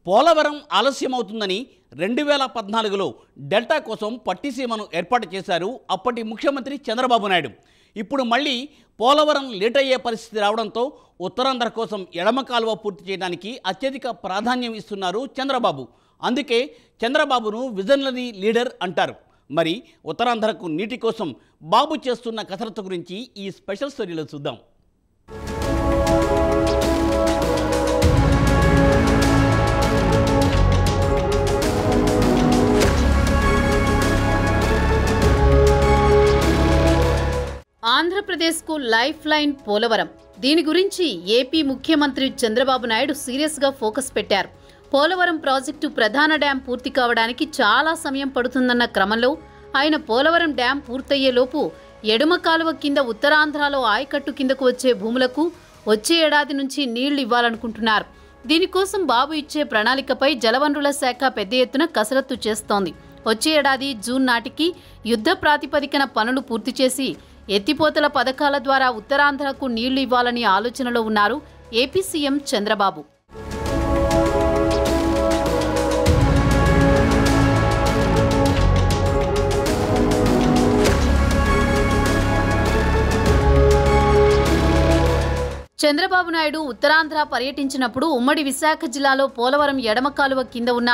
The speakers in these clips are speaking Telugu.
పోలవరం ఆలస్యమవుతుందని 2014లో డెల్టా కోసం పట్టిసీమను ఏర్పాటు చేశారు అప్పటి ముఖ్యమంత్రి చంద్రబాబు నాయుడు. ఇప్పుడు మళ్ళీ పోలవరం లేట్ అయ్యే పరిస్థితి రావడంతో ఉత్తరాంధ్ర కోసం ఎడమ కాలువ పూర్తి చేయడానికి అత్యధిక ప్రాధాన్యం ఇస్తున్నారు చంద్రబాబు. అందుకే చంద్రబాబును విజనరీ లీడర్ అంటారు. మరి ఉత్తరాంధ్రకు నీటి కోసం బాబు చేస్తున్న కసరత్తు గురించి ఈ స్పెషల్ స్టోరీలో చూద్దాం. ఆంధ్రప్రదేశ్కు లైఫ్ లైన్ పోలవరం. దీని గురించి ఏపీ ముఖ్యమంత్రి చంద్రబాబు నాయుడు సీరియస్గా ఫోకస్ పెట్టారు. పోలవరం ప్రాజెక్టు ప్రధాన డ్యాం పూర్తి కావడానికి చాలా సమయం పడుతుందన్న క్రమంలో ఆయన పోలవరం డ్యాం పూర్తయ్యేలోపు ఎడమ కాలువ కింద ఉత్తరాంధ్రలో ఆయకట్టు కిందకు వచ్చే భూములకు వచ్చే ఏడాది నుంచి నీళ్లు ఇవ్వాలనుకుంటున్నారు. దీనికోసం బాబు ఇచ్చే ప్రణాళికపై జలవనరుల శాఖ పెద్ద ఎత్తున కసరత్తు చేస్తోంది. వచ్చే ఏడాది జూన్ నాటికి యుద్ధ ప్రాతిపదికన పనులు పూర్తి చేసి ఎత్తిపోతల పథకాల ద్వారా ఉత్తరాంధ్రకు నీళ్లు ఇవ్వాలని ఆలోచనలో ఉన్నారు ఏపీ సీఎం చంద్రబాబు. చంద్రబాబు నాయుడు ఉత్తరాంధ్ర పర్యటించినప్పుడు ఉమ్మడి విశాఖ జిల్లాలో పోలవరం ఎడమ కాలువ కింద ఉన్న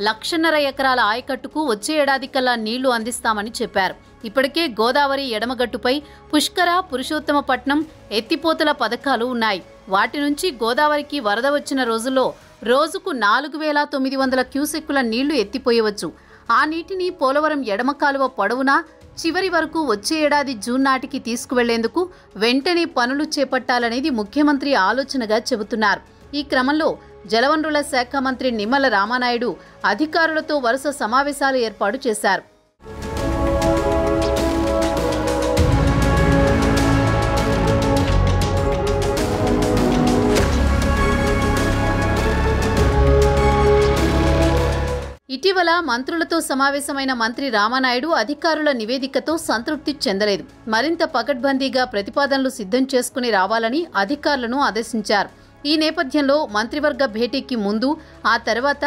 1,50,000 ఎకరాల ఆయకట్టుకు వచ్చే ఏడాది కల్లా నీళ్లు అందిస్తామని చెప్పారు. ఇప్పటికే గోదావరి ఎడమగట్టుపై పుష్కర, పురుషోత్తమపట్నం ఎత్తిపోతల పథకాలు ఉన్నాయి. వాటి నుంచి గోదావరికి వరద వచ్చిన రోజుల్లో రోజుకు 4,900 క్యూసెక్కుల నీళ్లు ఎత్తిపోయవచ్చు. ఆ నీటిని పోలవరం ఎడమ కాలువ పొడవునా చివరి వరకు వచ్చే ఏడాది జూన్ నాటికి తీసుకువెళ్లేందుకు వెంటనే పనులు చేపట్టాలనేది ముఖ్యమంత్రి ఆలోచనగా చెబుతున్నారు. ఈ క్రమంలో జలవనరుల శాఖ మంత్రి నిమ్మల రామానాయుడు అధికారులతో వరుస సమావేశాలు ఏర్పాటు చేశారు. ఇటీవల మంత్రులతో సమావేశమైన మంత్రి రామానాయుడు అధికారుల నివేదికతో సంతృప్తి చెందలేదు. మరింత పకడ్బందీగా ప్రతిపాదనలు సిద్ధం చేసుకుని రావాలని అధికారులను ఆదేశించారు. ఈ నేపథ్యంలో మంత్రివర్గ భేటీకి ముందు, ఆ తర్వాత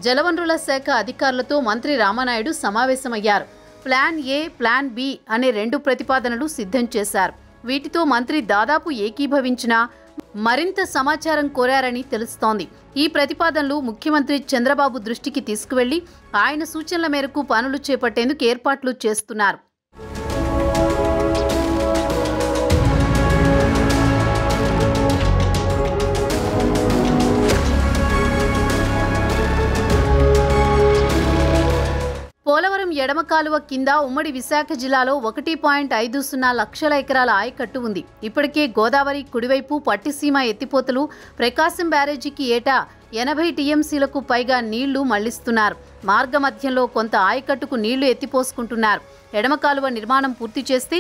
జలవనరుల శాఖ అధికారులతో మంత్రి రామానాయుడు సమావేశమయ్యారు. ప్లాన్ ఏ, ప్లాన్ బి అనే 2 ప్రతిపాదనలు సిద్ధం చేశారు. వీటితో మంత్రి దాదాపు ఏకీభవించినా మరింత సమాచారం కోరారని తెలుస్తోంది. ఈ ప్రతిపాదనలు ముఖ్యమంత్రి చంద్రబాబు దృష్టికి తీసుకువెళ్లి ఆయన సూచనల మేరకు పనులు చేపట్టేందుకు ఏర్పాట్లు చేస్తున్నారు. పోలవరం ఎడమ కాలువ కింద ఉమ్మడి విశాఖ జిల్లాలో 1.50 లక్షల ఎకరాల ఆయకట్టు ఉంది. ఇప్పటికే గోదావరి కుడివైపు పట్టిసీమ ఎత్తిపోతలు, ప్రకాశం బ్యారేజీకి ఏటా 80 టీఎంసీలకు పైగా నీళ్లు మళ్లిస్తున్నారు. మార్గమధ్యంలో కొంత ఆయకట్టుకు నీళ్లు ఎత్తిపోసుకుంటున్నారు. ఎడమ కాలువ నిర్మాణం పూర్తి చేస్తే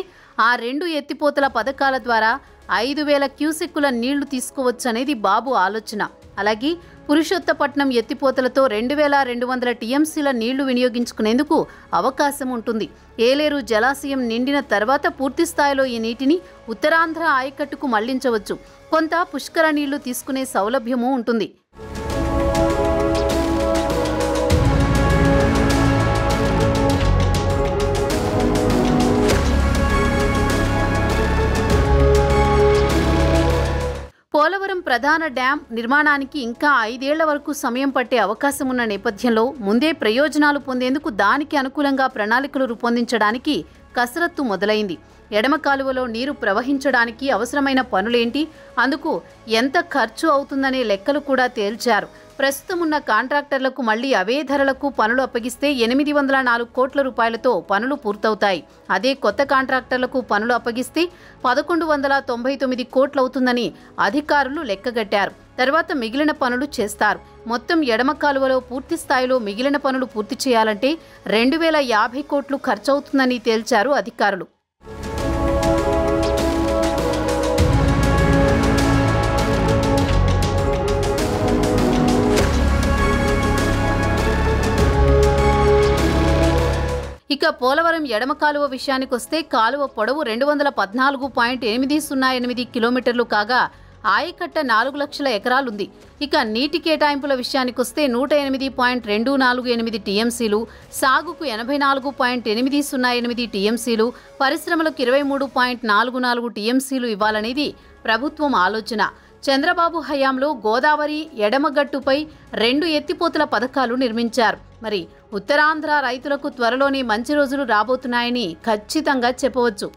ఆ 2 ఎత్తిపోతల పథకాల ద్వారా 5,000 క్యూసెక్కుల నీళ్లు తీసుకోవచ్చనేది బాబు ఆలోచన. అలాగే పురుషోత్తపట్నం ఎత్తిపోతలతో 2,200 టీఎంసీల నీళ్లు వినియోగించుకునేందుకు అవకాశం ఉంటుంది. ఏలేరు జలాశయం నిండిన తర్వాత పూర్తి స్థాయిలో ఈ నీటిని ఉత్తరాంధ్ర ఆయకట్టుకు మళ్లించవచ్చు. కొంత పుష్కర నీళ్లు తీసుకునే సౌలభ్యమూ ఉంటుంది. పోలవరం ప్రధాన డ్యాం నిర్మాణానికి ఇంకా 5 ఏళ్ల వరకు సమయం పట్టే అవకాశం ఉన్న నేపథ్యంలో ముందే ప్రయోజనాలు పొందేందుకు దానికి అనుకూలంగా ప్రణాళికలు రూపొందించడానికి కసరత్తు మొదలైంది. ఎడమ కాలువలో నీరు ప్రవహించడానికి అవసరమైన పనులేంటి, అందుకు ఎంత ఖర్చు అవుతుందనే లెక్కలు కూడా తేల్చారు. ప్రస్తుతం ఉన్న కాంట్రాక్టర్లకు మళ్లీ అవే ధరలకు పనులు అప్పగిస్తే 804 కోట్ల రూపాయలతో పనులు పూర్తవుతాయి. అదే కొత్త కాంట్రాక్టర్లకు పనులు అప్పగిస్తే 1,199 కోట్లవుతుందని అధికారులు లెక్కగట్టారు. తర్వాత మిగిలిన పనులు చేస్తారు. మొత్తం ఎడమ కాలువలో పూర్తి స్థాయిలో మిగిలిన పనులు పూర్తి చేయాలంటే 2,050 కోట్లు ఖర్చవుతుందని తేల్చారు అధికారులు. ఇక పోలవరం ఎడమ కాలువ విషయానికొస్తే కాలువ పొడవు 214.808 కిలోమీటర్లు కాగా ఆయకట్ట 4 లక్షల ఎకరాలుంది. ఇక నీటి కేటాయింపుల విషయానికొస్తే 108.248 టీఎంసీలు, సాగుకు 84.808 టీఎంసీలు, పరిశ్రమలకు 23.44 టీఎంసీలు ఇవ్వాలనేది ప్రభుత్వం ఆలోచన. చంద్రబాబు హయాంలో గోదావరి ఎడమగట్టుపై 2 ఎత్తిపోతల పథకాలు నిర్మించారు. మరి ఉత్తరాంధ్ర రైతులకు త్వరలోనే మంచి రోజులు రాబోతున్నాయని ఖచ్చితంగా చెప్పవచ్చు.